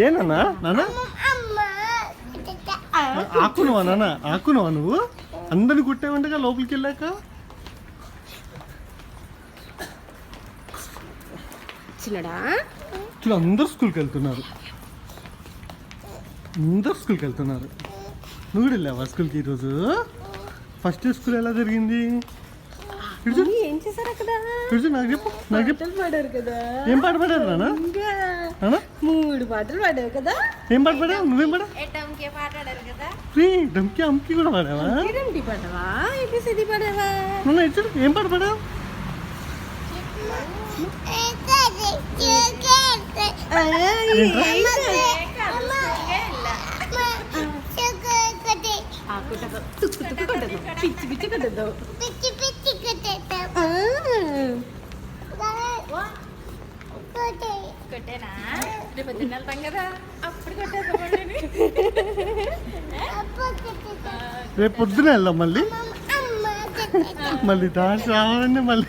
ఏనా నాన్న ఆకునువా నాన్న ఆకునువా నువ్వు అందరిని కుట్టేవంటగా లోపలికి వెళ్ళాక చిన్నడా అందరు స్కూల్కి వెళ్తున్నారు నువ్వు కూడా వెళ్ళావా స్కూల్కి ఈరోజు ఫస్ట్ డే స్కూల్ ఎలా జరిగింది ఏం చేశారు అక్కడ నాకు చెప్పు పాడారు కదా ఏం పాట పాడారు నాన్న 3 పాటలు పాడావు కదా ఏం పాట పాడావు నువ్వేం పాడా డమ్కి అమ్కి కూడా పాడావా పాడవా ఏబిసిడి పాడావా నాన్న ఇచ్చు ఏం పాట పాడావు పిచ్చి కొట్టదు కొట్టేనా రేపు తిన్నాం కదా అప్పుడు రేపు పొద్దున వెళ్దాం మళ్ళీ దాంట్లో రావాలండి మళ్ళీ